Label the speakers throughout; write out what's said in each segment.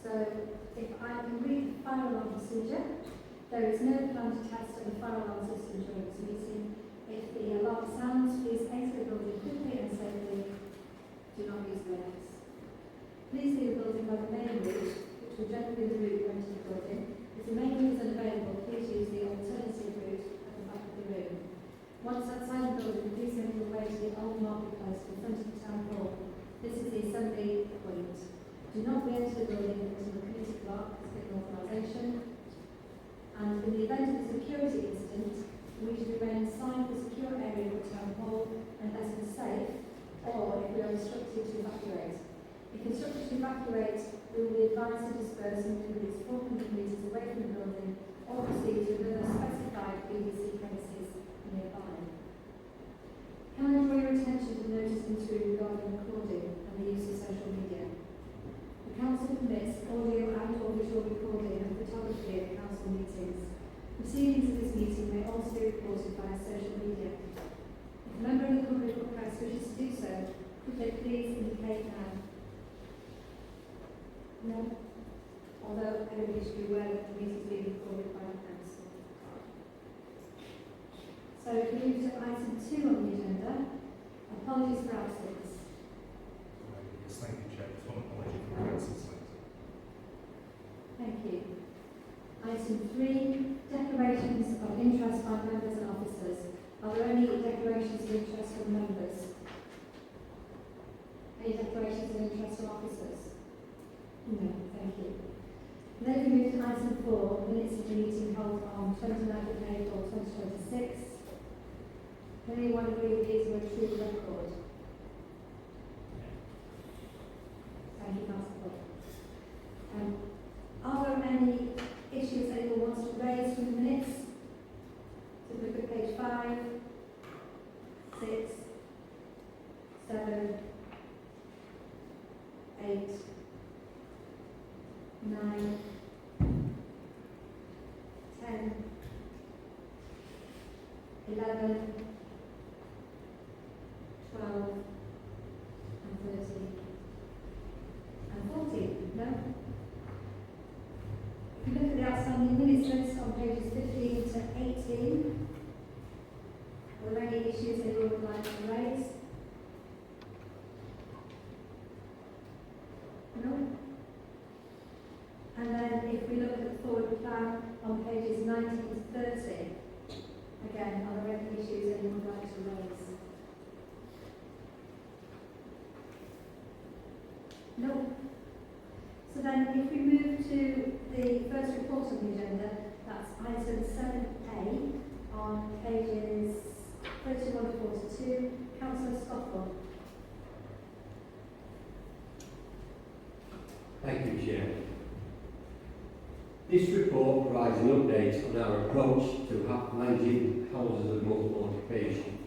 Speaker 1: So if I can read the fire alarm procedure, there is no plan to test the fire alarm system during this meeting. If the alarm sounds, please exit the building quickly and safely. Do not use the lifts. Please leave the building by the main route, which will generally be the route going to the building. If the main route is unavailable, please use the alternative route at the back of the room. Once outside the building, please make your way to the old marketplace in front of the town hall. This is the assembly point. Do not re-enter the building until the committee clerk has given authorisation. And in the event of a security incident, we should remain inside the secure area of the town hall unless it's safe, or if we are instructed to evacuate. If instructed to evacuate, we will be advised to disperse and move at least 400 metres away from the building or proceed to another specified BBC premises nearby. Can I draw your attention to the notice into regarding recording and the use of social media? The Council permits audio and or visual recording and photography of Council meetings. Proceedings of this meeting may also be reported via social media. If a member of the public or press wishes to do so, could they please indicate now? No? Although everybody should be aware that the meeting is being recorded by the Council. So if we move to item 2 on the agenda, apologies for absence.
Speaker 2: Yes, thank you, Chair. Just one apology for my absence.
Speaker 1: Thank you. Item 3, declarations of interest by members and officers. Are there any declarations of interest from members? Any declarations of interest from officers? No, thank you. Then we move to item 4, minutes of the meeting held on 29th of April 2026. Can anyone agree with these were true record? Thank you, Councillor. Are there any issues anyone wants to raise from the minutes? So look at page 5, 6, 7, 8, 9, 10, 11, 12, and 13, and 14. No? If you look at the outstanding minutes list on pages 15 to 18, are there any issues anyone would like to raise? No? And then if we look at the forward plan on pages 19 to 30, again, are there any issues anyone would like to raise? No? So then if we move to the first report on the agenda, that's item 7A on pages 31 to 42, Councillor Scotland.
Speaker 3: Thank you, Chair. This report provides an update on our approach to managing houses of multiple occupation,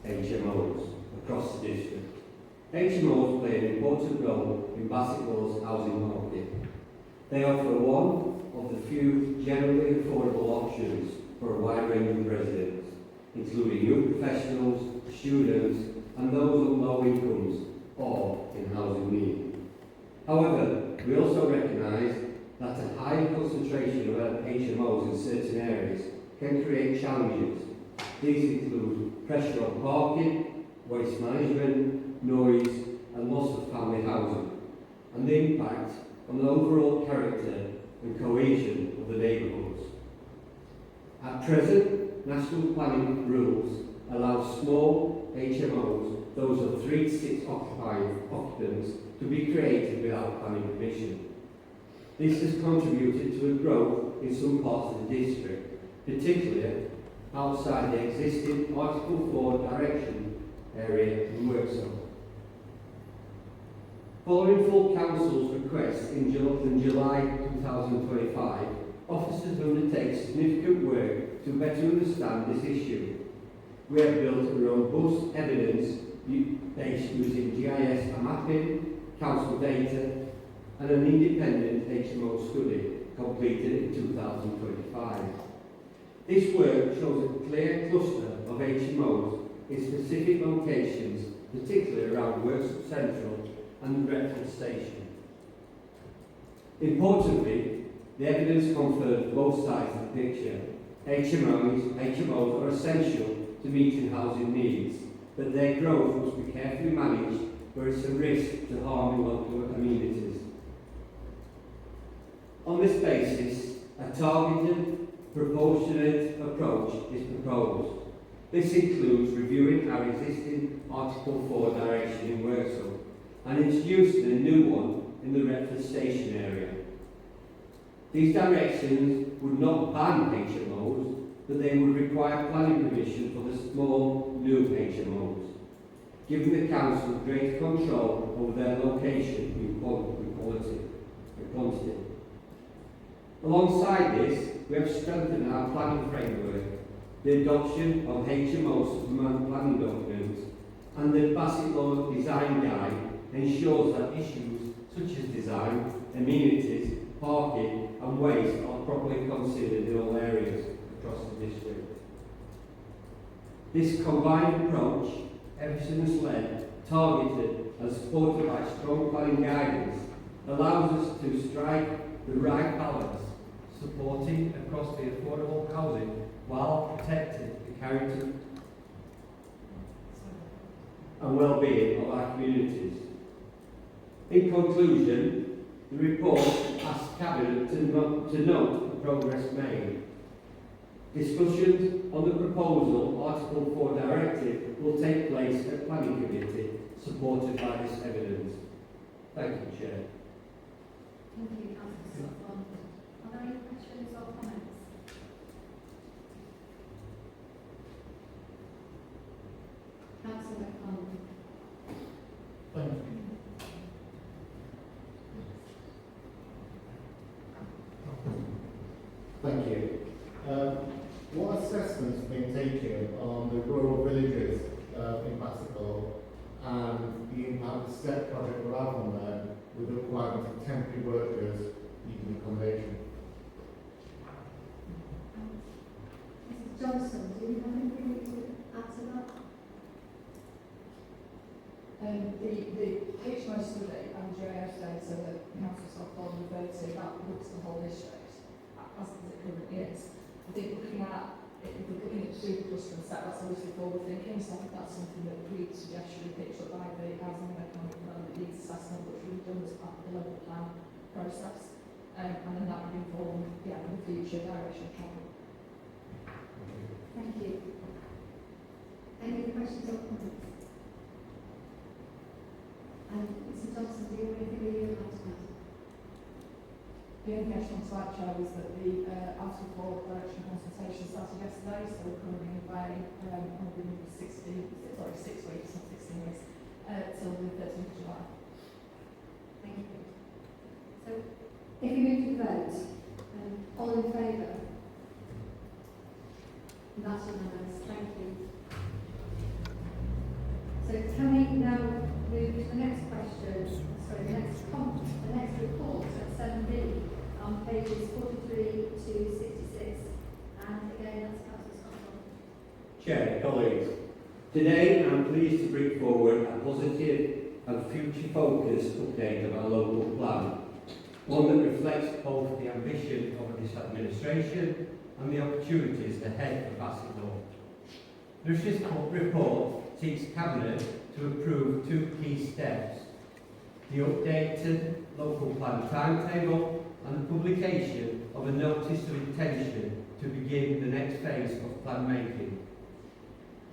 Speaker 3: HMOs, across the district. HMOs play an important role in Bassetlaw's housing market. They offer one of the few generally affordable options for a wide range of residents, including young professionals, students, and those on low incomes or in housing need. However, we also recognise that a high concentration of HMOs in certain areas can create challenges. These include pressure on parking, waste management, noise, and loss of family housing, and the impact on the overall character and cohesion of the neighbourhoods. At present, national planning rules allow small HMOs, those of 3 to 6 occupants, to be created without planning permission. This has contributed to a growth in some parts of the district, particularly outside the existing Article 4 direction area in Worksop. Following full council's request in July 2025, officers undertake significant work to better understand this issue. We have built a robust evidence base using GIS mapping, council data, and an independent HMO study completed in 2025. This work shows a clear cluster of HMOs in specific locations, particularly around Worksop Central and Retford Station. Importantly, the evidence confirmed both sides of the picture. HMOs are essential to meeting housing needs, but their growth must be carefully managed where it's a risk to harming local amenities. On this basis, a targeted, proportionate approach is proposed. This includes reviewing our existing Article 4 direction in Worksop and introducing a new one in the Retford Station area. These directions would not ban HMOs, but they would require planning permission for the small new HMOs, giving the council greater control over their location and quality. Alongside this, we have strengthened our planning framework, the adoption of HMO supplemental planning documents, and the Bassetlaw design guide ensures that issues such as design, amenities, parking and waste are properly considered in all areas across the district. This combined approach, evidence-led, targeted and supported by strong planning guidance, allows us to strike the right balance, supporting across the affordable housing while protecting the character and well-being of our communities. In conclusion, the report asks Cabinet to note the progress made. Discussions on the proposal Article 4 Directive will take place at Planning Committee, supported by this evidence. Thank you, Chair.
Speaker 1: Thank you, Councillor Scott. Are there any questions or comments? Councillor Conlon.
Speaker 4: Thank you. Thank you. What assessments have been taken on the rural villages in Bassetlaw and the impact the STEP project will have on them with the requirement of temporary workers needing accommodation?
Speaker 1: Mrs Johnson, do you have anything to add to that?
Speaker 5: The HMO study and JS data that Councillor Scott referred to, that looks at the whole district, as it currently is. I think looking at, if we're looking at super cluster and set, that's obviously forward thinking, so I think that's something that we suggest should be picked up by the Housing and Economic Development Needs Assessment, which we've done as part of the level plan process, and then that would inform the future direction of travel.
Speaker 1: Thank you. Any other questions or comments? Mrs Johnson, do you have anything that you would like to add?
Speaker 5: The only thing I just want to add, Chair, is that the Article 4 direction consultation started yesterday, so we're currently away on the 6 weeks, not 16 weeks, till the 13th of July.
Speaker 1: Thank you. So, if you move to the vote, all in favour? That's unanimous. Thank you. So, can we now move to the next question? Sorry, the next report at 7B on pages 43 to 66. And again, that's Councillor Scott.
Speaker 3: Chair, colleagues, today I'm pleased to bring forward a positive and future-focused update of our local plan, one that reflects both the ambition of this administration and the opportunities ahead for Bassetlaw. This report seeks Cabinet to approve two key steps: the updated local plan timetable and the publication of a notice of intention to begin the next phase of plan making.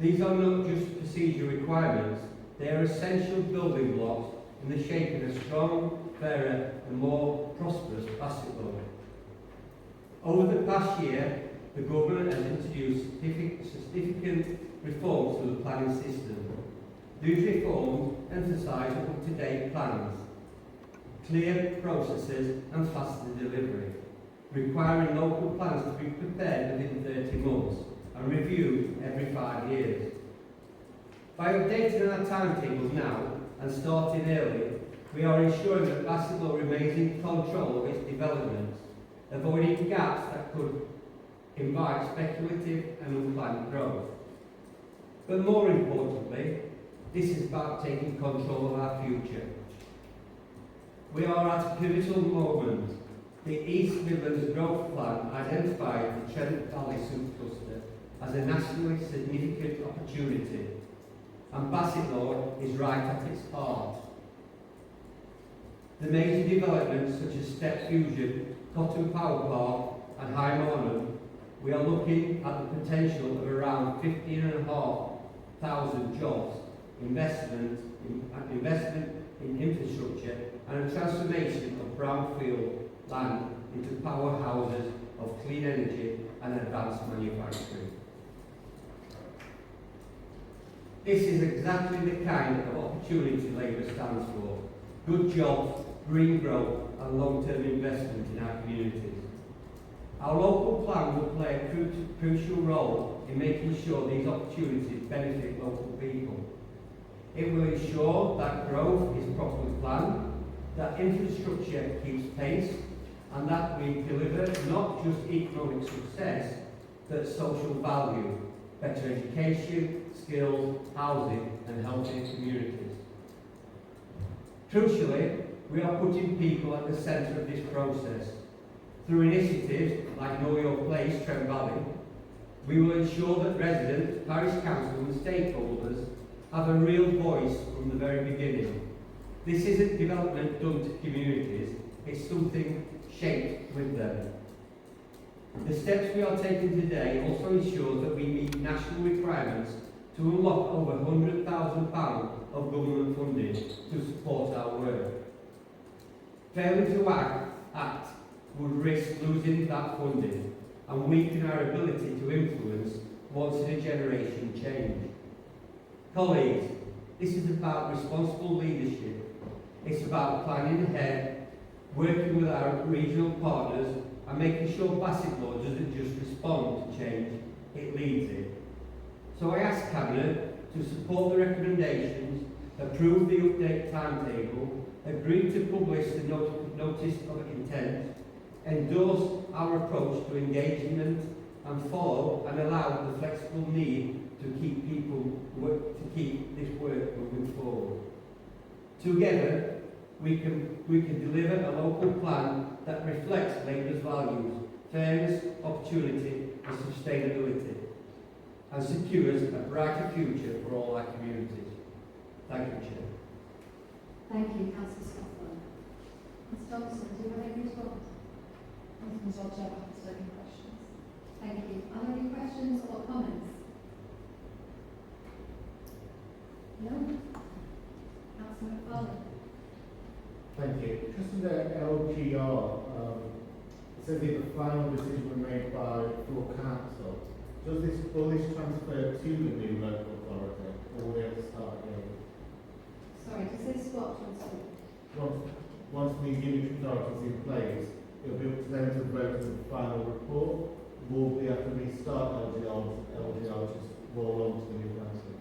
Speaker 3: These are not just procedure requirements, they are essential building blocks in the shaping a strong, fairer and more prosperous Bassetlaw. Over the past year, the government has introduced significant reforms to the planning system. These reforms emphasise up-to-date plans, clear processes and faster delivery, requiring local plans to be prepared within 30 months and reviewed every 5 years. By updating our timetables now and starting early, we are ensuring that Bassetlaw remains in control of its development, avoiding gaps that could invite speculative and unplanned growth. But more importantly, this is about taking control of our future. We are at a pivotal moment. The East Midlands Growth Plan identified the Trent Valley Supercluster as a nationally significant opportunity, and Bassetlaw is right at its heart. The major developments such as Step Fusion, Cotton Power Park and High Marnham, we are looking at the potential of around 15,500 jobs, investment in infrastructure and a transformation of brownfield land into powerhouses of clean energy and advanced manufacturing. This is exactly the kind of opportunity Labour stands for: good jobs, green growth and long-term investment in our communities. Our local plan will play a crucial role in making sure these opportunities benefit local people. It will ensure that growth is properly planned, that infrastructure keeps pace, and that we deliver not just economic success, but social value, better education, skills, housing and healthier communities. Crucially, we are putting people at the centre of this process. Through initiatives like Know Your Place, Trent Valley, we will ensure that residents, parish council and stakeholders have a real voice from the very beginning. This isn't development done to communities, it's something shaped with them. The steps we are taking today also ensure that we meet national requirements to unlock over £100,000 of government funding to support our work. Failing to act would risk losing that funding and weaken our ability to influence once-in-a-generation change. Colleagues, this is about responsible leadership. It's about planning ahead, working with our regional partners and making sure Bassetlaw doesn't just respond to change, it leads it. So I ask Cabinet to support the recommendations, approve the update timetable, agree to publish the notice of intent, endorse our approach to engagement and follow and allow the flexible need to keep this work moving forward. Together, we can deliver a local plan that reflects Labour's values, fairness, opportunity and sustainability, and secures a brighter future for all our communities. Thank you, Chair.
Speaker 1: Thank you, Councillor Scotland. Ms Thompson, do you have anything to add?
Speaker 5: Ms Chair, I have any questions.
Speaker 1: Thank you. Are there any questions or comments? No? Councillor McFarlane.
Speaker 4: Thank you. Just in the LGR, it says here the final decision was made by full council. Does this transfer to the new local authority, or will they have to start again?
Speaker 1: Sorry, does this what transfer?
Speaker 4: Once the unitary authority is in place, it'll be up to them to vote on the final report. Will we have to restart LGR to roll on to the new council?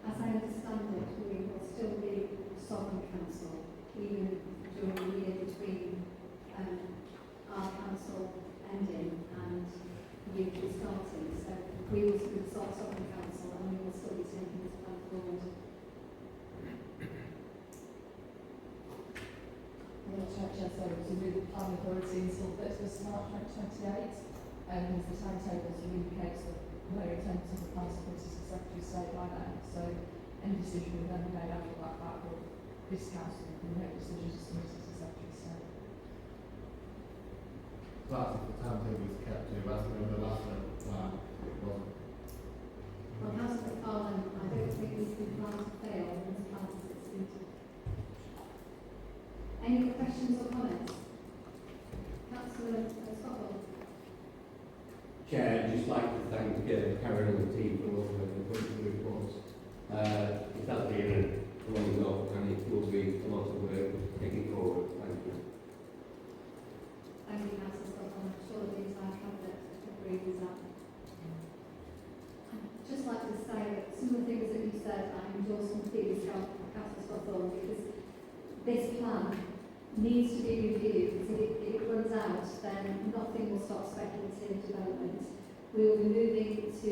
Speaker 1: As I understand it, we will still be sovereign council, even during the year between our council ending and you starting. So we will still be sovereign council and we will still be taking this plan forward.
Speaker 5: Chair, so to move the planning authority until 31st March 2028, and the timetable to indicate that no intent of the planning authority to Secretary of State by then. So any decision will then be made after that will this council will make decisions to submit to the Secretary of State.
Speaker 4: That's if the timetable is kept to, that's when the last plan wasn't.
Speaker 1: Well, Councillor McFarlane, I don't think we can plan to fail when the plan is succeeded. Any questions or comments? Councillor Scotland.
Speaker 3: Chair, I'd just like to thank Karen and the team for looking at the budget reports. It has been long enough and it will be a lot of work taking forward. Thank you.
Speaker 1: Thank you, Councillor Scotland. I'm sure the entire Cabinet agrees with that. I'd just like to say that some of the things that you said I endorse completely, Councillor Scotland, because this plan needs to be reviewed, because if it runs out, then nothing will stop speculative development. We will be moving to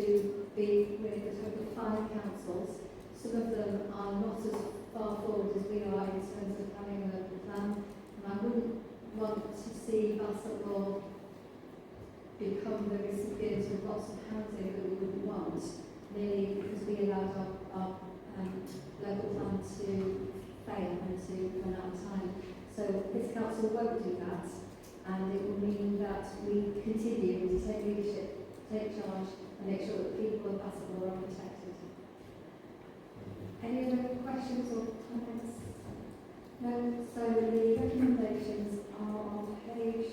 Speaker 1: be with a total of 5 councils. Some of them are not as far forward as we are in terms of having a plan, and I wouldn't want to see Bassetlaw become the recipient of lots of housing that we wouldn't want, merely because we allowed our local plan to fail and to run out of time. So this council won't do that, and it will mean that we continue to take leadership, take charge, and make sure that people of Bassetlaw are protected. Any other questions or comments? No? So the recommendations are on page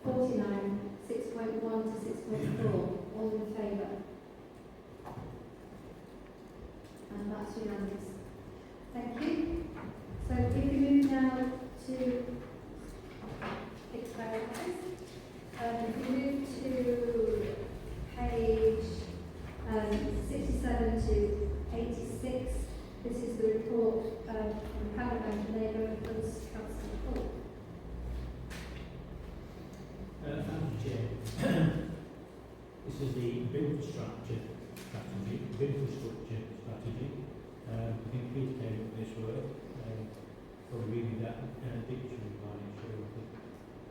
Speaker 1: 49, 6.1 to 6.4. All in favour? And that's unanimous. Thank you. So if we move now to if we move to page 67 to 86, this is the report from Paramount Neighbourhood Council Report.
Speaker 6: Thank you, Chair. This is the infrastructure strategy. I think Peter came up with this word. Probably reading that dictionary by sure.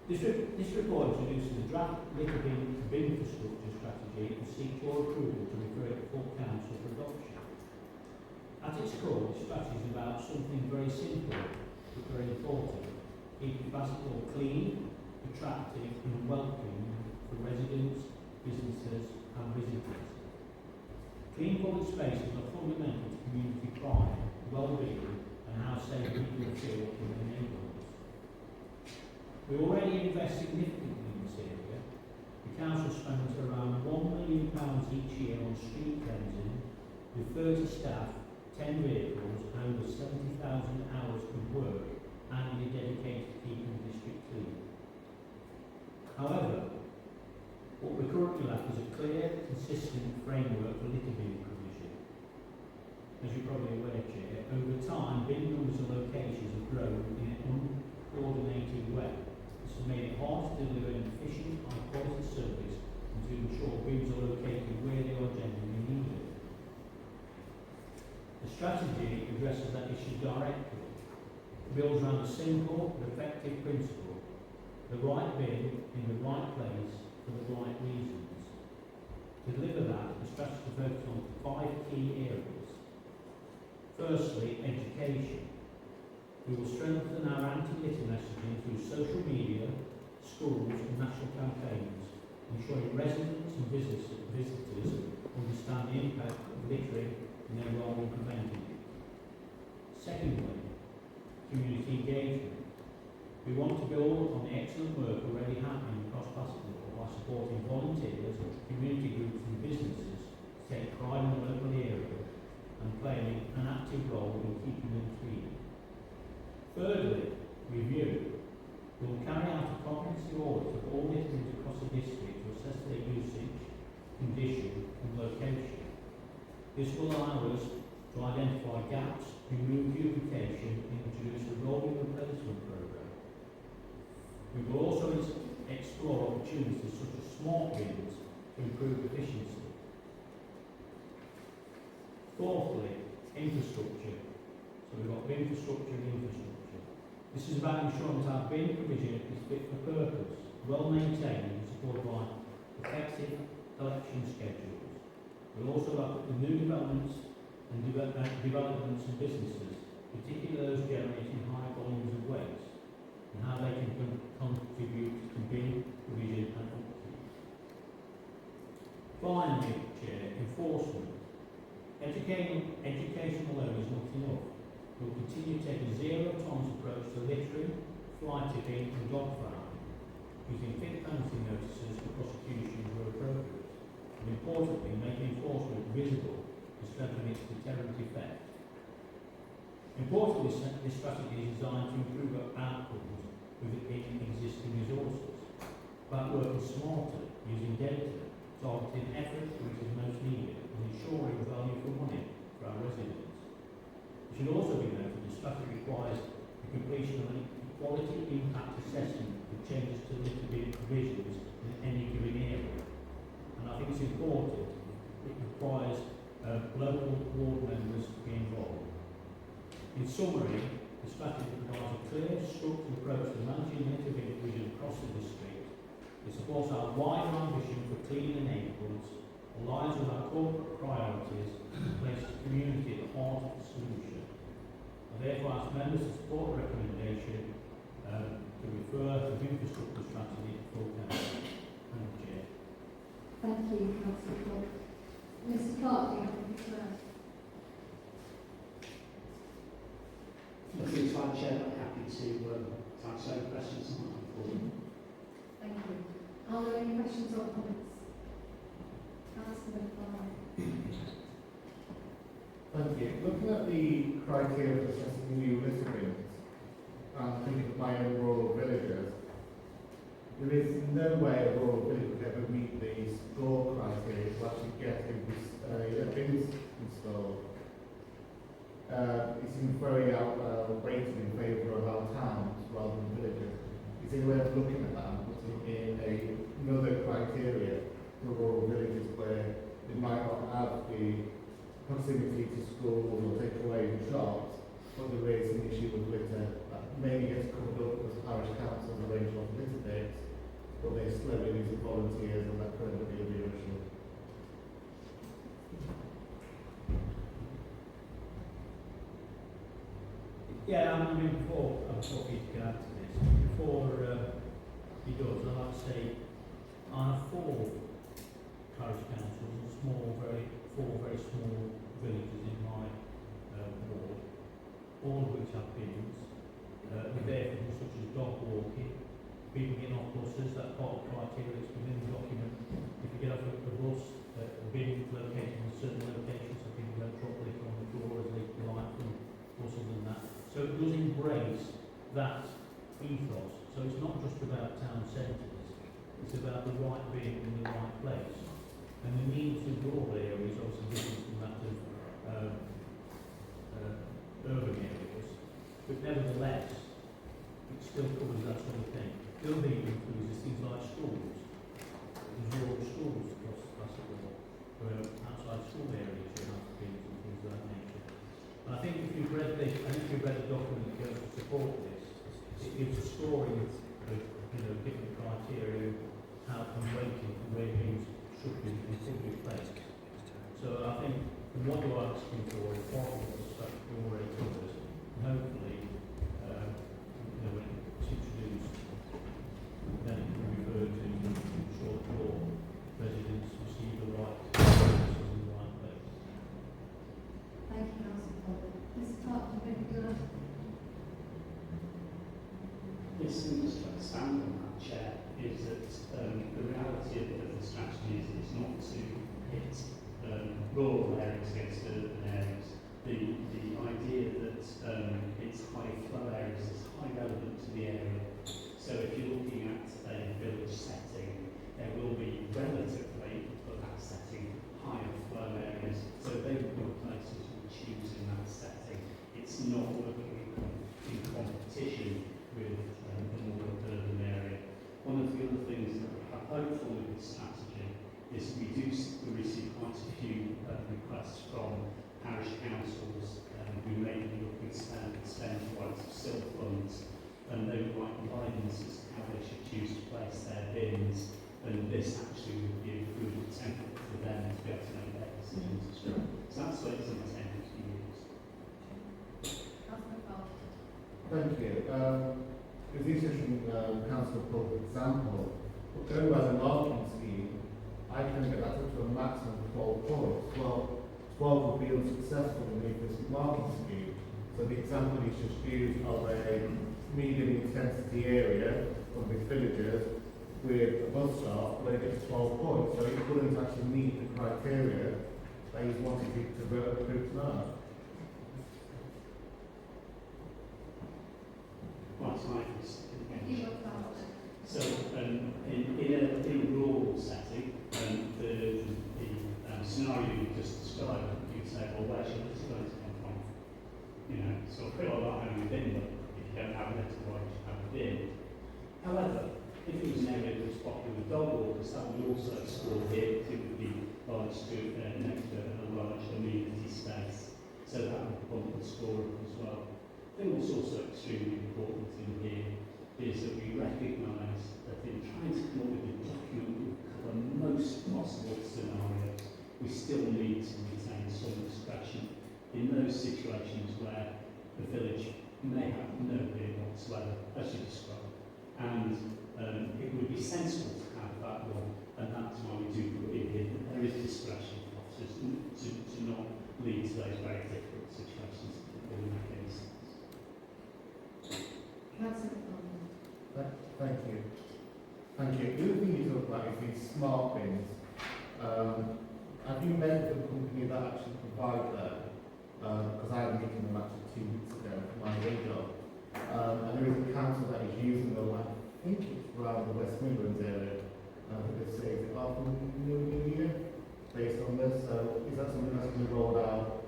Speaker 6: This report introduces the draft liquor bin infrastructure strategy and seeks your approval to refer it to full council for adoption. At its core, the strategy is about something very simple but very important: keeping Bassetlaw clean, attractive and welcoming for residents, businesses and visitors. Clean public spaces are fundamental to community pride, well-being and how safe people feel in their neighbourhoods. We already invest significantly in this area. The council spends around £1 million each year on street cleansing, with 30 staff, 10 vehicles and over 70,000 hours of work annually dedicated to keeping the district clean. However, what we currently lack is a clear, consistent framework for litter bin provision. As you're probably aware, Chair, over time, bin numbers and locations have grown in an uncoordinated way. This has made it hard to deliver an efficient, high-quality service and to ensure bins are located where they are genuinely needed. The strategy addresses that issue directly. It builds around a simple but effective principle: the right bin in the right place for the right reasons. To deliver that, the strategy focuses on 5 key areas. Firstly, education. We will strengthen our anti-litter messaging through social media, schools and national campaigns, ensuring residents and visitors understand the impact of littering and their role in preventing it. Secondly, community engagement. We want to build on the excellent work already happening across Bassetlaw by supporting volunteers, community groups and businesses to take pride in the local area and playing an active role in keeping them clean. Thirdly, review. We will carry out a comprehensive audit of all litter bins across the district to assess their usage, condition and location. This will allow us to identify gaps, remove duplication and introduce a rolling replacement programme. We will also explore opportunities such as smart bins to improve efficiency. Fourthly, infrastructure. So we've got infrastructure and infrastructure. This is about ensuring that our bin provision is fit for purpose, well maintained and supported by effective collection schedules. We'll also look at the new developments and developments and businesses, particularly those generating high volumes of waste, and how they can contribute to bin provision and upkeep. Finally, Chair, enforcement. Education alone is not enough. We will continue to take a zero-tolerance approach to littering, fly tipping and dog fouling, using fit penalty notices for prosecution where appropriate, and importantly, making enforcement visible to strengthen its deterrent effect. Importantly, this strategy is designed to improve outcomes within existing resources, about working smarter, using data, targeting effort where it is most needed, and ensuring value for money for our residents. It should also be noted the strategy requires the completion of an equality impact assessment for changes to litter bin provisions in any given area. And I think it's important, it requires local ward members to be involved. In summary, The strategy provides a clear, structured approach to managing native vision across the district. It supports our wider ambition for cleaner neighbourhoods, aligns with our corporate priorities, and places the community at the heart of the solution. I therefore ask members to support the recommendation to refer the infrastructure strategy to full council. Thank you, Chair.
Speaker 1: Thank you, Councillor Cook. Mr Clark, do you have anything to add?
Speaker 7: Nothing to add, Chair, but happy to answer any questions on that report.
Speaker 1: Thank you. Are there any questions or comments? Councillor Clark.
Speaker 4: Thank you. Looking at the criteria for assessing new recipients and thinking of my own rural villages, there is no way a rural village would ever meet the score criteria to actually get a bins installed. It seems very weighted in favour of our towns rather than villages. Is there a way of looking at that and putting in another criteria for rural villages where they might not have the proximity to schools or takeaway shops, but there is an issue with litter that maybe gets covered up as parish councils arrange on litter days, but they're still using volunteers and that could be a real issue.
Speaker 6: Yeah, I mean, before Peter can add to this, before he does, I'd like to say I have 4 parish councils, four very small villages in my ward, all of which have bins. With their things such as dog walking, people getting off buses, that's part of the criteria that's within the document. If you get off the bus, a bin located in certain locations so people don't drop litter on the floor as they like from buses and that. So it does embrace that ethos. So it's not just about town centres, it's about the right bin in the right place. And the needs of rural areas are obviously different from that of urban areas. But nevertheless, it still covers that sort of thing. The other thing it includes is things like schools. There's rural schools across Bassetlaw, where outside school areas you have bins and things of that nature. And I think if you've read the document that goes to support this, it gives a scoring of different criteria, how and rating and where things should be in public place. So I think what you're asking for is part of the stuff you already covers, and hopefully, when it's introduced, then it can refer to ensure that all residents receive the right services in the right place.
Speaker 1: Thank you, Councillor Cook. Mr Clark, do you have anything to add?
Speaker 7: Yes, and just to expand on that, Chair, is that the reality of the strategy is it's not to hit rural areas against urban areas. The idea that it's high flow areas is high relevant to the area. So if you're looking at a village setting, there will be relatively, for that setting, higher flow areas. So they will be places you choose in that setting. It's not working in competition with the more urban area. One of the other things that we're hopeful with this strategy is we receive quite a few requests from parish councils who may be looking to spend quite some funds, and they would like guidance as to how they should choose to place their bins, and this actually would be a good template for them to be able to make their decisions as well. So that's what it's intended to use.
Speaker 1: Councillor Clark.
Speaker 4: Thank you. With this council for example, but going by the marking scheme, I can get that up to a maximum of 12 points. Well, 12 would be unsuccessful in this marking scheme. So the example is just used of a medium intensity area of these villages with a bus stop where it gets 12 points. So it couldn't actually meet the criteria that he's wanted it to approve now.
Speaker 7: So in a rural setting, the scenario you just described, you'd say, well, where should this going to come from? So a bit like having a bin, but if you don't have a litter, why should you have a bin? However, if it was an area that was popular with dog walkers, that would also score here. It would be large next to a large amenity space, so that would bump the score up as well. thing that's also extremely important in here is that we recognise that in trying to come up with a document that will cover most possible scenarios, we still need to retain some discretion in those situations where the village may have no beer whatsoever, as you described. And it would be sensible to have that one, and that's why we do put it in here, that there is discretion for officers to not lead to those very difficult situations that will make any sense.
Speaker 4: Thank you. Thank you. The other thing you talk about is these smart bins. Have you met the company that actually provide them? Because I had a meeting with them actually 2 weeks ago for my day job. And there is a council that is using them, I think it's around the West Midlands area. I think they say it's half a million a year based on this. So is that something that's been rolled out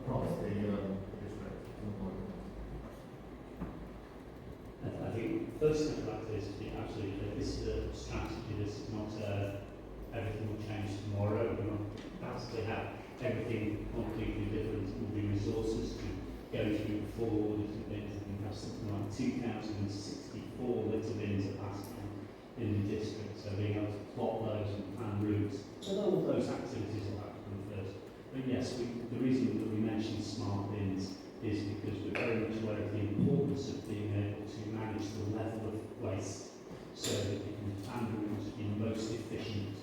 Speaker 4: across the district?
Speaker 7: I think first thing about this is absolutely clear. This is a strategy. This is not everything will change tomorrow. We're not absolutely have everything completely different. There will be resources to go through before little bins. I think we have something like 2,064 little bins at Bassetlaw in the district. So being able to plot those and plan routes. So all those activities will have to come first. But yes, the reason that we mentioned smart bins is because we're very much aware of the importance of being able to manage the level of waste so that you can plan the routes be most efficient,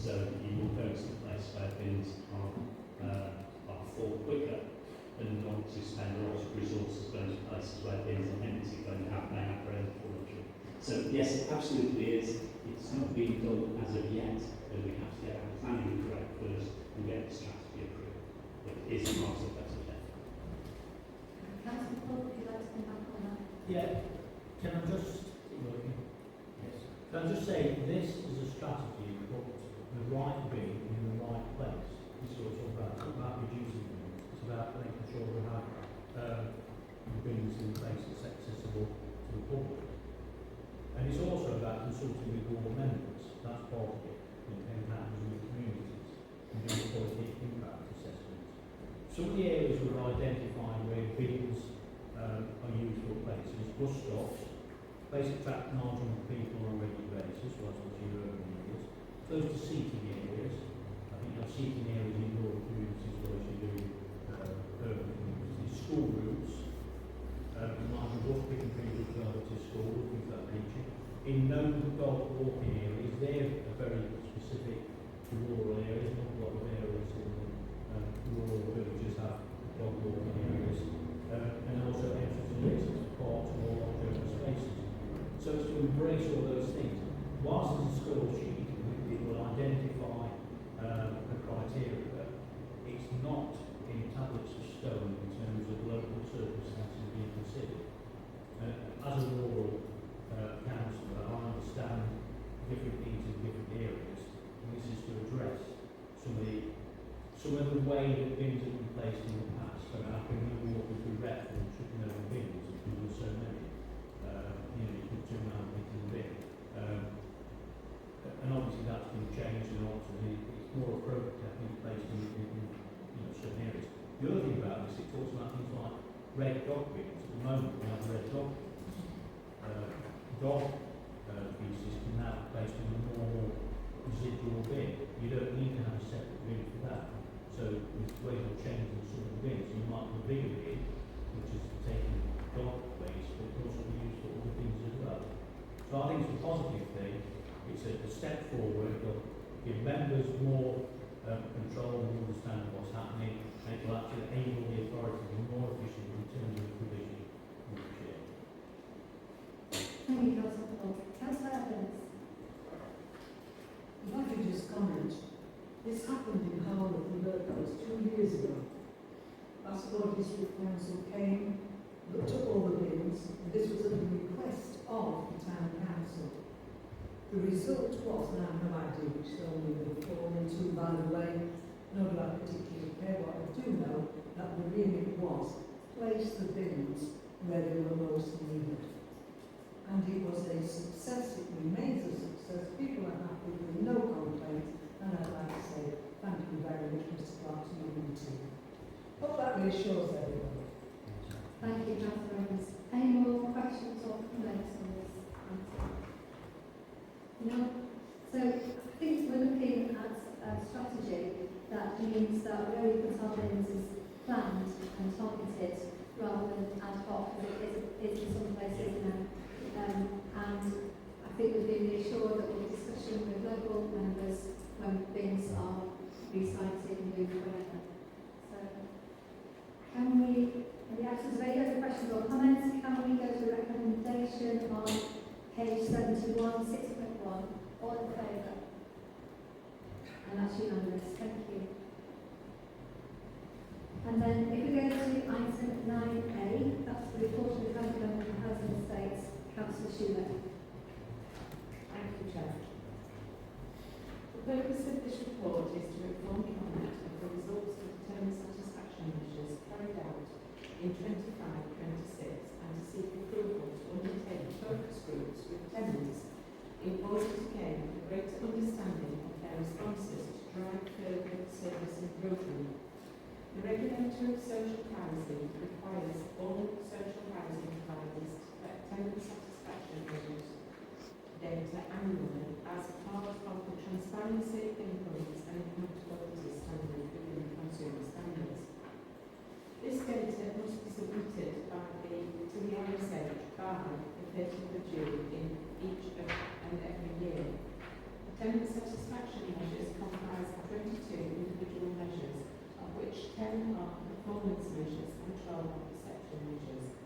Speaker 7: so that you will go to the place where bins are full quicker and not to spend a lot of resources going to places where bins are empty when you may have very little luxury. So yes, it absolutely is. It's not being done as of yet, but we have to get our planning correct first and get the strategy approved. But it is part of that.
Speaker 1: Councillor Paul, would you like to come back on that?
Speaker 6: Yeah, can I just yes. Can I just say this is a strategy to put the right bin in the right place. This is what it's all about reducing bins. It's about making sure we have the bins in place that's accessible to the public. And it's also about consulting with board members. That's part of it, and partners with communities, and doing quality impact assessments. Some of the areas we've identified where bins are used for places, bus stops, basic track large number of people on a regular basis, well, that's what your urban areas, close to seating areas. I think you have seating areas in rural communities where you do urban communities, school routes, large bus picking people to school, things of that nature. In known dog walking areas, they're very specific to rural areas, not a lot of areas in rural villages have dog walking areas, and also entrances and exits to parks and all large open spaces. So it's to embrace all those things. Whilst it's a score sheet, it will identify the criteria. It's not in tablets of stone in terms of local circumstances being considered. As a rural councillor, I understand different needs in different areas, and this is to address some of the way that bins have been placed in the past. So I can remember walking through Retford and tripping over bins because there were so many. You put 2 and a half bins in the bin. And obviously that's been changed and altered. It's more appropriate to have been placed in certain areas. The other thing about this, it talks about things like red dog bins. At the moment we have red dog bins. Dog pieces can now be placed in a normal residual bin. You don't need to have a separate bin for that. So with ways of changing some of the bins, you might have a bigger bin, which is taking dog waste, but can also be used for other things as well. So I think it's a positive thing. It's a step forward. It'll give members more control and understand what's happening, and it will actually enable the authority to be more efficient in terms of provision of the share.
Speaker 1: Thank you, Councillor Paul. Councillor Evans.
Speaker 8: If I could just comment, this happened in Hull at the Workhouse 2 years ago. Bassetlaw District Council came, looked at all the bins, and this was at the request of the Town Council. The result was, and I have no idea which zone we would fall into, by the way, nor do I particularly care. What I do know, that the remit was place the bins where they were most needed. And it was a success, it remains a success, people are happy with no complaints, and I'd like to say thank you very much, Mr. Clark, to you and the team. Hope that reassures everybody.
Speaker 1: Thank you, Councillor Evans. Any more questions or comments on this item? No? So I think we're looking at a strategy that means that we only put our bins as planned and targeted rather than ad hoc as it is in some places now. And I think we've been reassured that we'll be discussion with local members when bins are recited and moved wherever. So can we, in the absence of any other questions or comments, can we go to recommendation on page 71, 6.1? All in favour? And that's unanimous. Thank you. And then if we go to item 9A, that's the report of the County Government and Housing Estates, Councillor Schuler.
Speaker 9: Thank you, Chair. The purpose of this report is to inform Cabinet of the results of the term satisfaction measures carried out in 25-26 and to seek approval to undertake focus groups with tenants in order to gain a greater understanding of their responses to drive further service improvement. The Regulator of Social Housing requires all social housing providers to collect tenant satisfaction measures data annually as part of the transparency, influence and accountability standard within consumer standards. This data must be submitted to the ISH by the 30th of June in each and every year. The tenant satisfaction measures comprise 22 individual measures, of which 10 are performance measures and 12 are perception measures.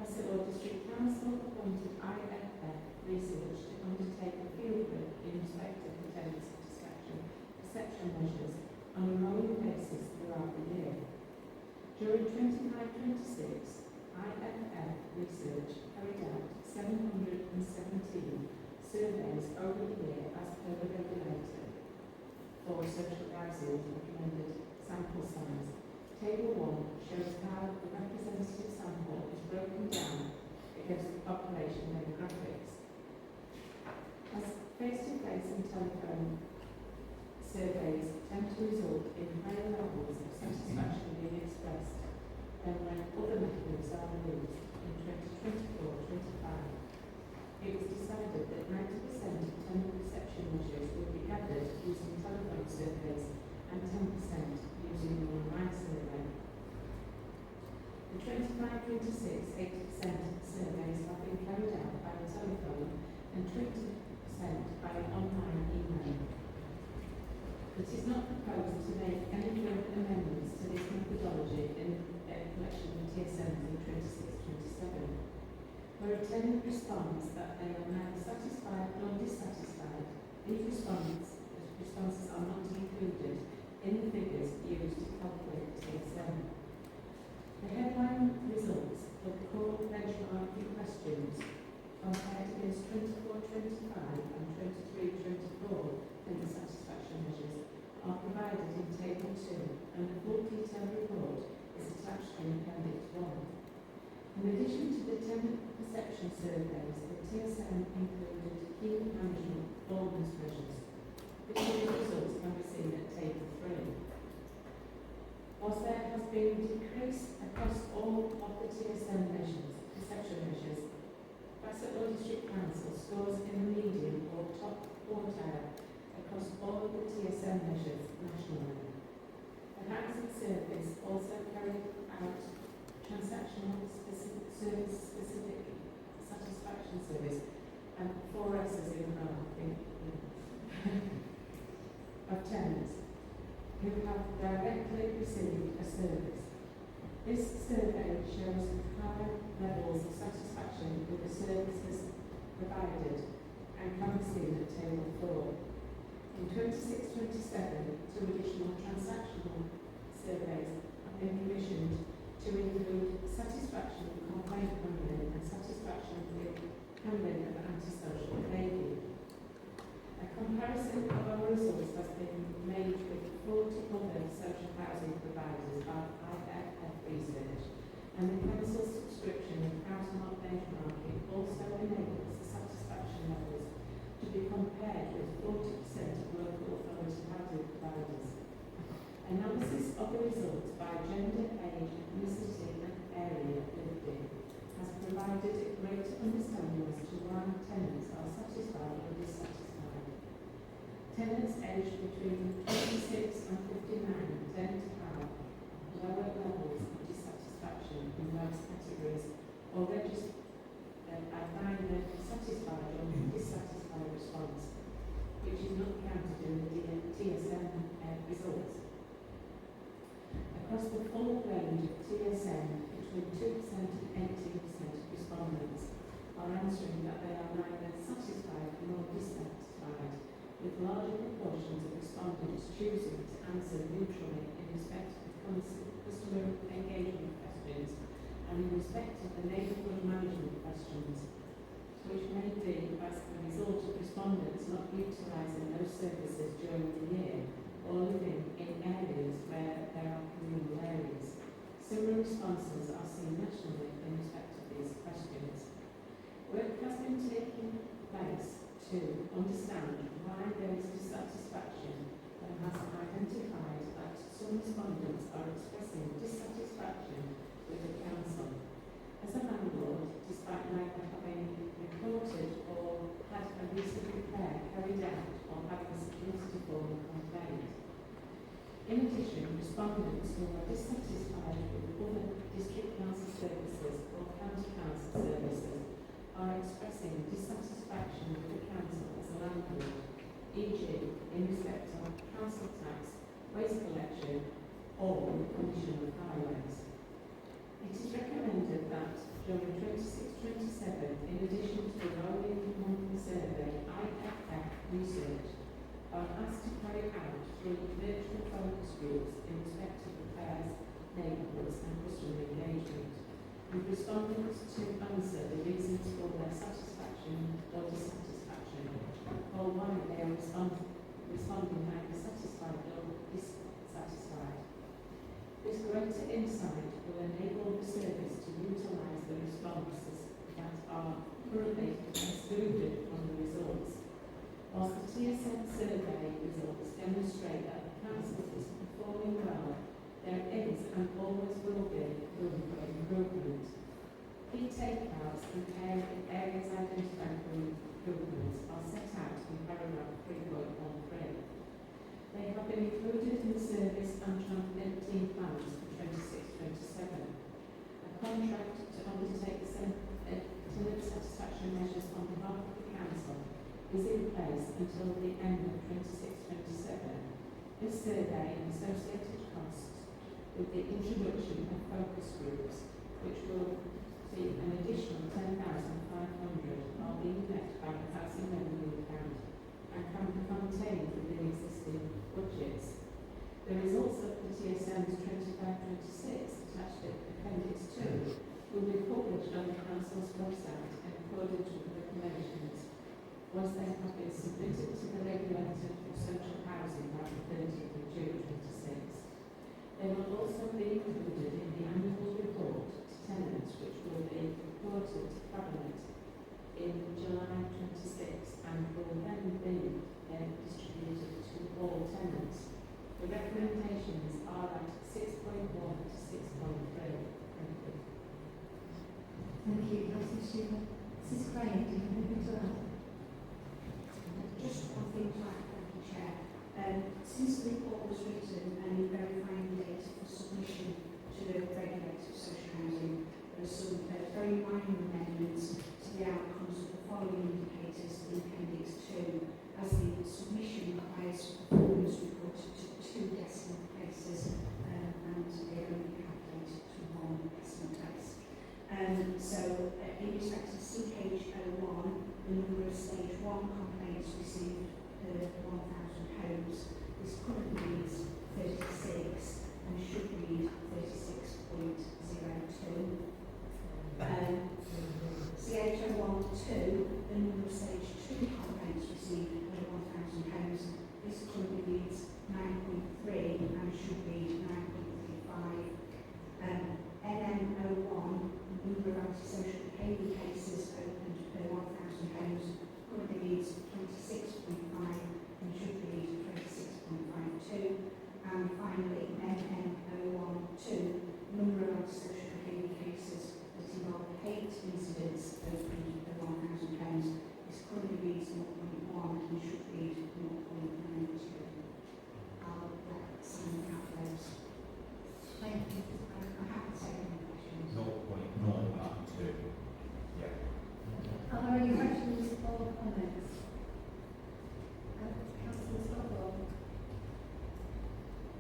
Speaker 9: Bassetlaw District Council appointed IFF Research to undertake a fieldwork in respect of the tenant satisfaction perception measures on a rolling basis throughout the year. During 25-26, IFF Research carried out 717 surveys over the year as per the regulator for social housing recommended sample size. Table 1 shows how the representative sample is broken down against the population demographics. As face-to-face and telephone surveys tend to result in higher levels of satisfaction being expressed than when other methods are used in 2024-25. It was decided that 90% of tenant perception measures will be gathered using telephone surveys and 10% using an online survey. The 25-26, 80% of the surveys have been carried out by a telephone and 20% by an online email. It is not proposed to make any further amendments to this methodology in the collection of TSMs in 26-27. Where a tenant responds that they are neither satisfied nor dissatisfied, these responses are not included in the figures used to calculate TSM. The headline results of the core benchmarking questions compared against 24-25 and 23-24 in the satisfaction measures are provided in Table 2 and the full detailed report is attached in Appendix 1. In addition to the tenant perception surveys, the TSM included key management performance measures. The key results can be seen at Table 3. Whilst there has been a decrease across all of the TSM measures, perception measures, Bassetlaw District Council scores in the medium or top quartile across all of the TSM measures nationally. The housing service also carried out transactional service-specific satisfaction service and 4 S's in a row, I think, of tenants who have directly received a service. This survey shows high levels of satisfaction with the services provided and can be seen at Table 4. In 26-27, 2 additional transactional surveys have been commissioned to include satisfaction with complaint handling and satisfaction with handling of antisocial behaviour. A comparison of our results has been made with 40 other social housing providers by IFF Research, and the Council's subscription of Housemark benchmarking also enables the satisfaction levels to be compared with 40% of local authority housing providers. Analysis of the results by gender, age, ethnicity and area tenants aged between 26 and 59 tend to have lower levels of dissatisfaction in most categories or register either satisfied or dissatisfied response, which is not counted in the TSM results. Across the full range of TSM, between 2% and 18% of respondents are answering that they are neither satisfied nor dissatisfied, with larger proportions of respondents choosing to answer neutrally in respect of customer engagement questions and in respect of the neighbourhood management questions, which may be as a result of respondents not utilising those services during the year or living in areas where there are communal areas. Similar responses are seen nationally in respect of these questions. Work has been taking place to understand why there is dissatisfaction and has identified that some respondents are expressing dissatisfaction with the council. As a landlord, despite neither having reported or had a recent repair carried out or having submitted a formal complaint. In addition, respondents who are dissatisfied with other district council services or county council services are expressing dissatisfaction with the council as a landlord, e.g. in respect of council tax, waste collection or the condition of highways. It is recommended that during 26-27, in addition to the rolling monthly survey, IFF research are asked to carry out 3 virtual focus groups in respect of repairs, neighbourhoods and customer engagement, with respondents to answer the reasons for their satisfaction or dissatisfaction, or why they are responding either satisfied or dissatisfied. This greater insight will enable the service to utilise the responses that are currently excluded from the results. Whilst the TSM survey results demonstrate that the council is performing well, there is and always will be room for improvement. Key takeouts and areas identified for improvements are set out in paragraph 3.13. They have been included in the service and transmitting plans for 26-27. A contract to undertake tenant satisfaction measures on behalf of the council is in place until the end of 26-27. This survey and associated costs with the introduction of focus groups, which will see an additional 10,500 are being met by the housing revenue account and can be contained within existing budgets. The results of the TSM's 25-26 attached to Appendix 2 will be published on the Council's website in accordance with the recommendations once they have been submitted to the Regulator for Social Housing by the 30th of June 26. They will also be included in the annual report to tenants, which will be reported to Cabinet in July 26 and will then be distributed to all tenants. The recommendations are at 6.1 to 6.3. Thank you.
Speaker 1: Thank you, Councillor Stewart. Mrs. Craig, do you have anything to add?
Speaker 10: Just one thing to add, thank you, Chair. Since the report was written and verifying the data for submission to the Regulator of Social Housing, there are some very minor amendments to the outcomes of the following indicators in Appendix 2, as the submission requires performance report to 2 decimal places and they only calculate to 1 decimal place. So, in respect of CH01, the number of Stage 1 complaints received per 1,000 homes is currently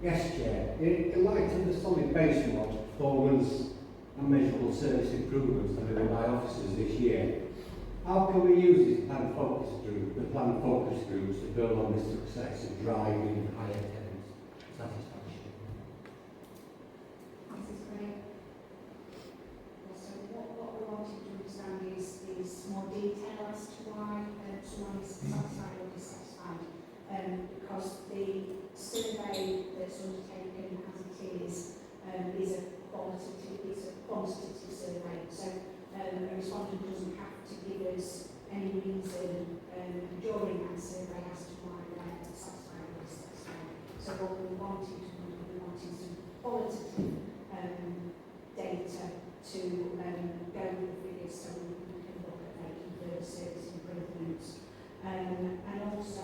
Speaker 3: Yes, Chair. In light of the solid base mod performance and measurable service improvements delivered by officers this year, how can we use the planned focus groups to build on this success of driving higher tenant satisfaction?
Speaker 1: Mrs. Gray.
Speaker 10: So what we wanted to understand is more detail as to why someone is satisfied or dissatisfied. Because the survey that's undertaken as it is a quantitative survey. So a respondent doesn't have to give us any reason during that survey as to why they're satisfied or dissatisfied. So what we wanted some qualitative data to go with the figures so we can look at making further service improvements. And also,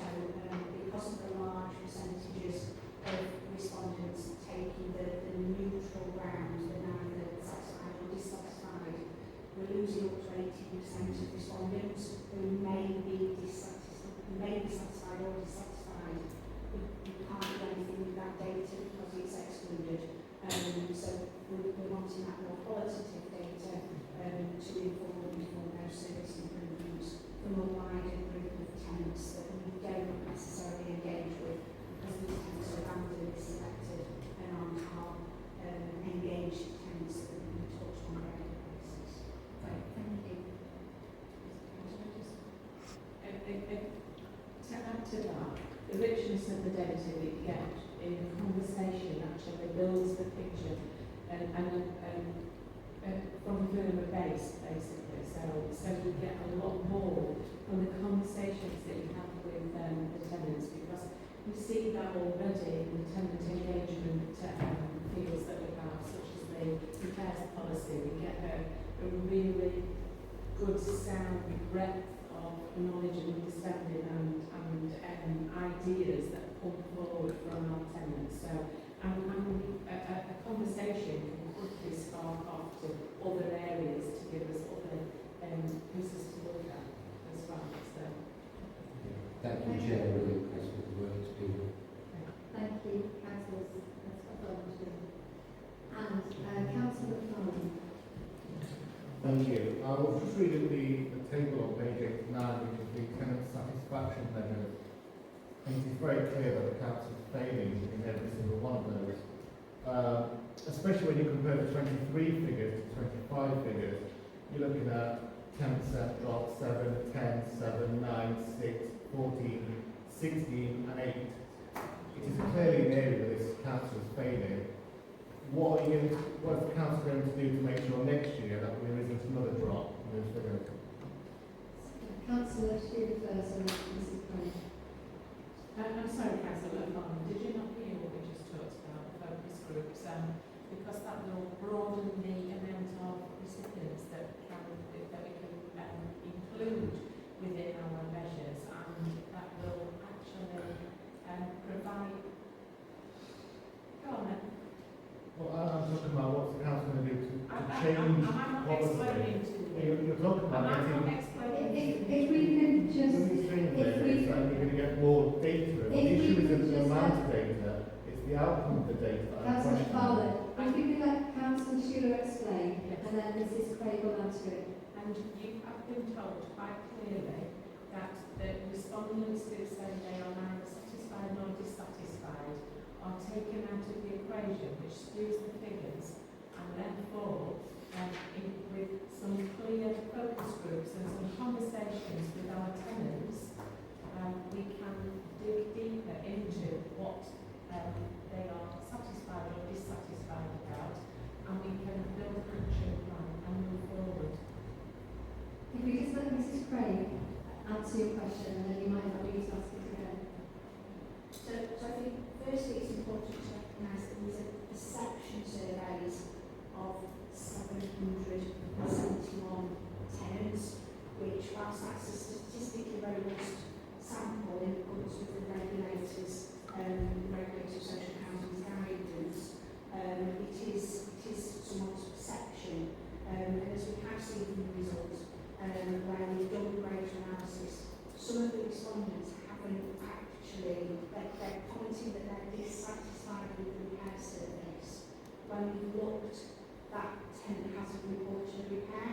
Speaker 10: because of the large percentages of respondents taking the neutral ground, the neither satisfied or dissatisfied, we're losing up to 80% of respondents who may be satisfied or dissatisfied. We can't do anything with that data because it's excluded. So we're wanting that more qualitative data to inform those service improvements from a wider group of tenants that we don't necessarily engage with because these tenants are randomly selected and aren't our engaged tenants that we talk to on a regular basis. Thank you.
Speaker 9: To add to that, the richness of the data we get in the conversation actually builds the picture and from a firmer base, basically. So we get a lot more from the conversations that you have with the tenants, because we see that already in the tenant engagement fields that we have, such as the repairs policy. We get a really good sound breadth of knowledge and understanding and ideas that come forward from our tenants. So a conversation can quickly spark off to other areas to give us other pieces to look at as well. So.
Speaker 3: Thank you, Chair. Really impressed with the work that's been done.
Speaker 1: Thank you, councillors. And Councillor Fallon.
Speaker 4: Thank you. I was just reading the table on page 89, which is the tenant satisfaction measures. I think it's very clear that the council is failing in every single one of those. Especially when you compare the 23 figures to 25 figures, you're looking at 10% drop, 7, 10, 7, 9, 6, 14, 16 and 8. It is clearly an area where this council is failing. What is the council going to do to make sure next year that there isn't another drop in those figures?
Speaker 1: Councillor Shearer first and Mrs. Gray.
Speaker 9: I'm sorry, Councillor Farmer, did you not hear what we just talked about, focus groups? Because that will broaden the amount of recipients that we can include within our measures, and that will actually provide. Go on then.
Speaker 4: Well, I'm talking about what's the council going to do to change
Speaker 9: am I not
Speaker 4: policy.
Speaker 9: explaining to you?
Speaker 4: You're talking about
Speaker 9: Am I not
Speaker 4: getting...
Speaker 9: explaining to you?
Speaker 1: If we can just...
Speaker 4: You're going to get more data. The issue isn't the amount of data, it's the outcome of the data.
Speaker 1: Councillor Fowler, if you could let Councillor Shearer explain,
Speaker 9: Yes.
Speaker 1: and then Mrs. Craig will answer it.
Speaker 9: And you have been told quite clearly that the respondents who say they are neither satisfied nor dissatisfied are taken out of the equation, which skews the figures, and therefore, with some clear focus groups and some conversations with our tenants, we can dig deeper into what they are satisfied or dissatisfied about, and we can build an action plan and move forward.
Speaker 1: If we just let Mrs. Craig answer your question, and then you might not need to ask it again.
Speaker 10: So I think firstly it's important to recognise that these are perception surveys of 771 tenants, which, whilst that's a statistically robust sample in accordance with the regulators' social housing guidance, it is someone's perception. And as we have seen from the results, where we've done greater analysis, some of the respondents haven't actually, they're commenting that they're dissatisfied with the repair service. When we looked, that tenant hasn't reported a repair,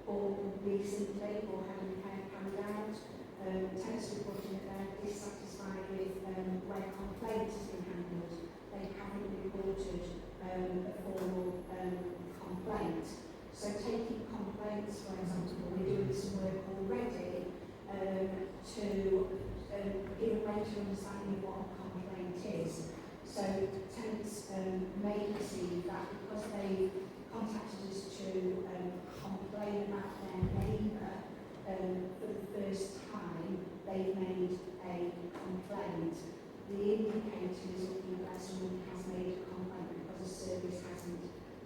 Speaker 10: or recently, or had a repair carried out. Tenants reporting that they're dissatisfied with where complaints has been handled. They haven't reported a formal complaint. So taking complaints, for example, we're doing some work already to give a better understanding of what a complaint is. So tenants may perceive that because they contacted us to complain about their neighbour for the first time, they've made a complaint. The indicator is looking that someone has made a complaint because a service hasn't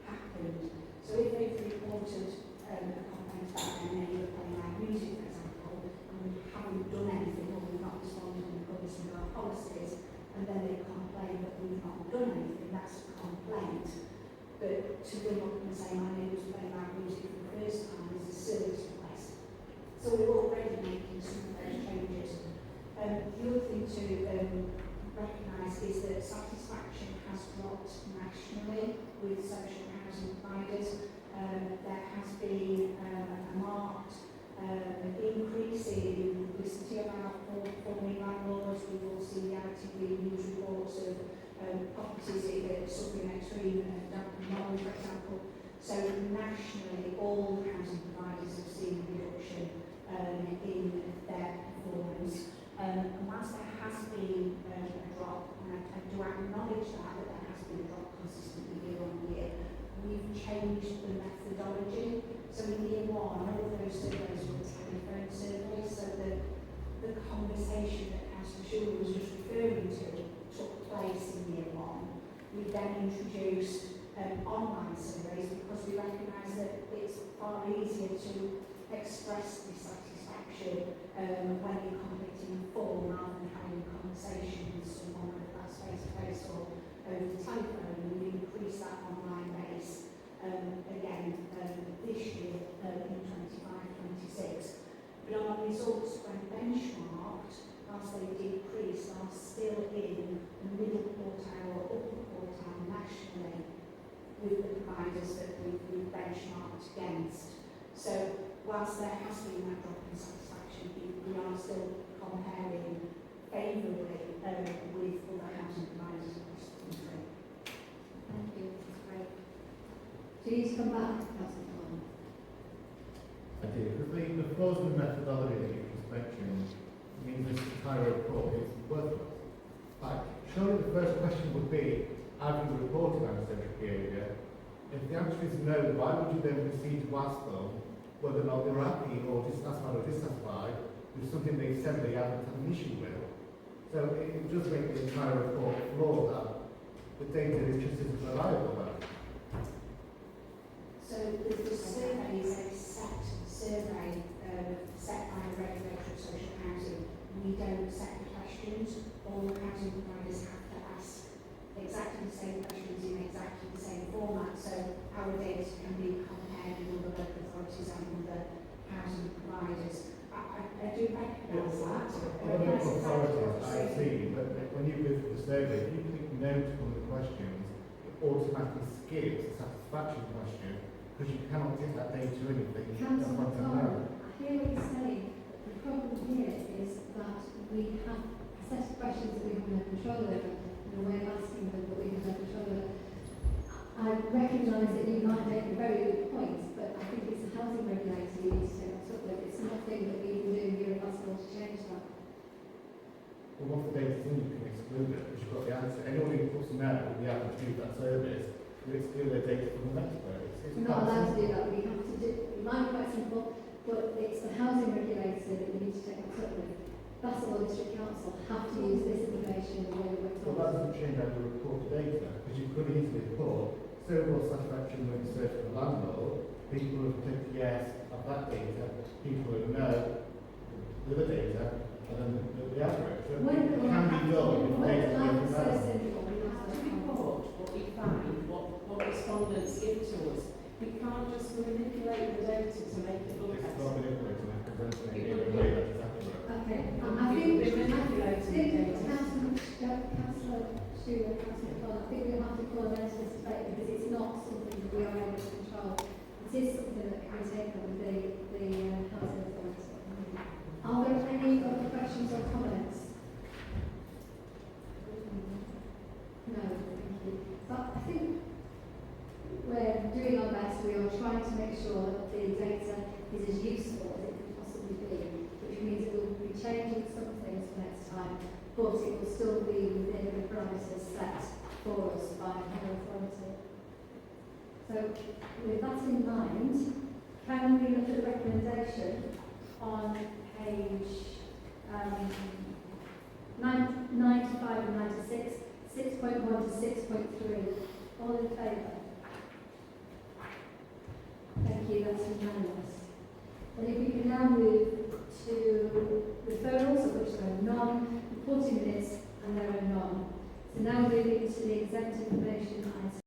Speaker 10: happened. So if they've reported a complaint about their neighbour playing loud music, for example, and we haven't done anything, or we've not responded in accordance with our policies, and then they complain that we've not done anything, that's a complaint. But to ring up and say my neighbour's playing loud music for the first time is a service request. So we're already making some of those changes. The other thing to recognise is that satisfaction has dropped nationally with social housing providers. There has been a marked increase in publicity about forming landlords. We've all seen the ITV news reports of properties suffering extreme damp and mould, for example. So nationally, all housing providers have seen a reduction in their performance. And whilst there has been a drop, and I do acknowledge that there has been a drop consistently year on year, we've changed the methodology. So in year one, all of those surveys were telephone surveys, so the conversation that Councillor Schuler was just referring to took place in year one. We then introduced online surveys because we recognise that it's far easier to express dissatisfaction when you're completing a form rather than having a conversation with someone, whether that's face-to-face or over the telephone. And we increased that online base again this year in 25-26. But our results, when benchmarked, whilst they decreased, are still in the middle quartile or upper quartile nationally with the providers that we've benchmarked against. So whilst there has been that drop in satisfaction, we are still comparing favourably with other housing providers across the country.
Speaker 1: Thank you, that's great. Please come back, Councillor Connor.
Speaker 4: I do, because the flaws in the methodology that you just mentioned means this entire report is worthless. Like, surely the first question would be, have you reported antisocial behaviour? If the answer is no, why would you then proceed to ask them whether or not they're happy or dissatisfied with something they said they haven't had an issue with? So it does make the entire report flawed that the data is just as reliable then.
Speaker 10: So the survey is a set survey set by the regulator of social housing. We don't set the questions. All housing providers have to ask exactly the same questions in exactly the same format. So our data can be compared with other local authorities and other housing providers. I do recognise that.
Speaker 4: Other local authorities, I see, but when you go through the survey, if you click no to one of the questions, it automatically skips the satisfaction question because you cannot get that data in if they
Speaker 1: Councillor
Speaker 4: want to
Speaker 1: Connor,
Speaker 4: know.
Speaker 1: I hear what you're saying. The problem here is that we have a set of questions that we have no control over, and a way of asking them that we have no control over. I recognise that you might make a very good point, but I think it's a housing regulator you need to take that up with. It's nothing that we can do here in Bassetlaw to change that.
Speaker 4: Well, once the data's in, you can exclude it because you've got the answer. Anyone who puts no, we have to do that service, you exclude their data from the network.
Speaker 1: We're not allowed to do that. We have to do, it might be quite simple, but it's the housing regulator that we need to take that up with. Bassetlaw District Council have to use this information in the way that we're
Speaker 4: Well,
Speaker 1: told.
Speaker 4: that doesn't change how you report the data because you could easily report overall satisfaction when you search for the landlord. People who have clicked yes of that data, people who know the other data, and then the average. So it can be done with data
Speaker 1: When
Speaker 4: from
Speaker 1: so
Speaker 4: that.
Speaker 1: simple, we
Speaker 9: We have to report what we find, what respondents give to us. We can't just manipulate the data to make it look
Speaker 4: It's
Speaker 9: better.
Speaker 4: not manipulating it, presenting it in a way that is accurate.
Speaker 1: Okay, I
Speaker 9: You've been
Speaker 1: think
Speaker 9: manipulating the data.
Speaker 1: Councillor Schuler, Councillor Connor, I we take up with the housing authority. Are there any other questions or comments? No, thank you. But I think we're doing our best. We are trying to make sure that the data is as useful as it can possibly be, which means it will be changing some things for next time, but it will still be within the parameters set for us by the authority. So, with that in mind, can we look at the recommendation on page 95 and 96, 6.1 to 6.3? All in favour? Thank you, that's unanimous. And if we can now move to referrals, of which there are none, reporting minutes, and there are none. So now moving to the exempt information item.